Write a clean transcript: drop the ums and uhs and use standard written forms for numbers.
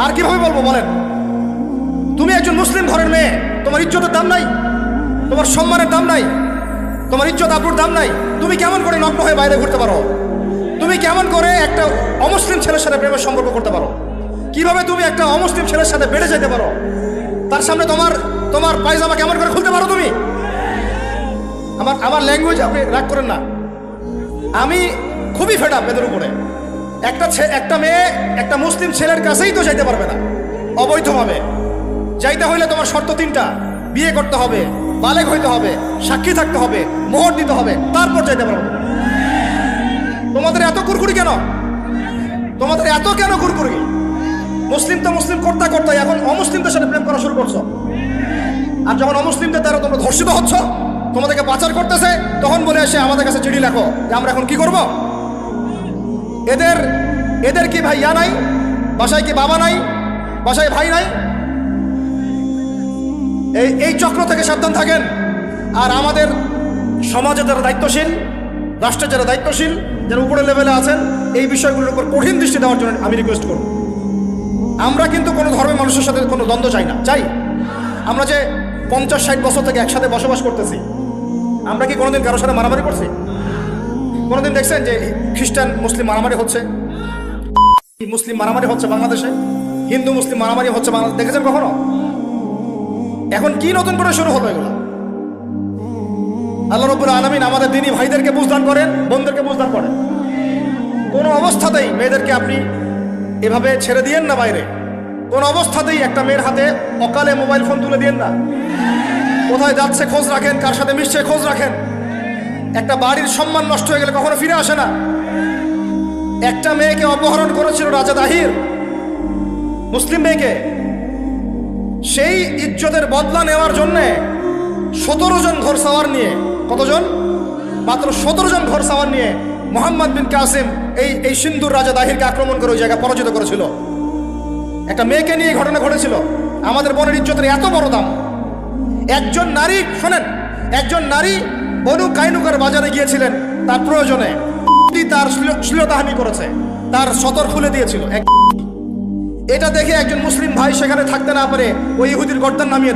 আর কিভাবে বলবো বলেন? তুমি একজন মুসলিম ঘরের মেয়ে, তোমার ইজ্জতের দাম নাই, তোমার সম্মানের দাম নাই, তোমার ইজ্জত আবরুর দাম নাই। তুমি কেমন করে নগ্ন হয়ে বাইরে ঘুরতে পারো? তুমি কেমন করে একটা অমুসলিম ছেলের সাথে প্রেমের সম্পর্ক করতে পারো? কিভাবে তুমি একটা অমুসলিম ছেলের সাথে বেড়ে যেতে পারো? তার সামনে তোমার পায়জামা কেমন করে খুলতে পারো তুমি? আমার ল্যাঙ্গুয়েজ আপনি রাগ করেন না। আমি খুবই ফেড আপ এদের উপরে। একটা মেয়ে একটা মুসলিম ছেলের কাছেই তো যাইতে পারবে না অবৈধভাবে। যাইতে হইলে তোমার শর্ত তিনটা: বিয়ে করতে হবে, বালেগ হইতে হবে, সাক্ষী থাকতে হবে, মোহর দিতে হবে, তারপর যাইতে পারবে। তোমাদের এত কুরকুরি কেন? তোমাদের এত কেন কুরকুরি? মুসলিম তো মুসলিম করতে এখন অমুসলিমদের সাথে প্রেম করা শুরু করছো। আর যখন অমুসলিমদের দ্বারা তোমরা ধর্ষিত হচ্ছ, তোমাদেরকে পাচার করতেছে, তখন বলে এসে আমাদের কাছে চিঠি লেখো যে আমরা এখন কি করব। এদের কি ভাই ইয়া নাই? বাসায় কি বাবা নাই? বাসায় ভাই নাই? এই চক্র থেকে সাবধান থাকেন। আর আমাদের সমাজে যারা দায়িত্বশীল, রাষ্ট্রের যারা দায়িত্বশীল, যারা উপরের লেভেলে আছেন, এই বিষয়গুলোর উপর কঠিন দৃষ্টি দেওয়ার জন্য আমি রিকোয়েস্ট করব। আমরা কিন্তু কোনো ধর্মের মানুষের সাথে কোনো দ্বন্দ্ব চাই না। চাই আমরা যে 50-60 বছর থেকে একসাথে বসবাস করতেছি, আমরা কি কোনোদিন কারোর সাথে মারামারি করছি? কোনোদিন দেখছেন যে খ্রিস্টান মুসলিম মারামারি হচ্ছে? মুসলিম মারামারি হচ্ছে বাংলাদেশে, হিন্দু মুসলিম মারামারি হচ্ছে বাংলাদেশে, দেখেছেন কখনো? এখন কি নতুন করে শুরু হলো এগুলো? আল্লাহ রাব্বুল আলামিন আমাদের দ্বীনি ভাইদেরকে বুঝদান করেন, বোনদেরকে বুঝদান করেন। কোনো অবস্থাতেই মেয়েদেরকে আপনি এভাবে ছেড়ে দিয়েন না বাইরে। কোন অবস্থাতেই একটা মেয়ের হাতে অকালে মোবাইল ফোন তুলে দিয়েন না। কোথায় যাচ্ছে খোঁজ রাখেন, কার সাথে মিশছে খোঁজ রাখেন। একটা বাড়ির সম্মান নষ্ট হয়ে গেলে কখনো ফিরে আসে না। একটা মেয়েকে অপহরণ করেছিল রাজা দাহির, মুসলিম মেয়েকে। সেই ইজ্জতের বদলা নেওয়ার জন্যে 17 জন ঘোড়সাওয়ার নিয়ে, কতজন? মাত্র 17 জন ঘোড়সাওয়ার নিয়ে মোহাম্মদ বিন কাসিম এই সিন্ধুর রাজা দাহিরকে আক্রমণ করে ওই জায়গায় পরাজিত করেছিল। একটা মেয়েকে নিয়ে ঘটনা ঘটেছিল। আমাদের বোনের ইজ্জতের এত বড় দাম। একজন নারী, শোনেন, একজন নারী বনু কাইনুকার বাজারে গিয়েছিলেন তার প্রয়োজনে। তার শ্লীলতাহানি করেছে, তার সতর খুলে দিয়েছিল। এটা দেখে একজন মুসলিম ভাই সেখানে থাকতে না পারে ওই ইহুদির গর্দান নামিয়ে দেয়।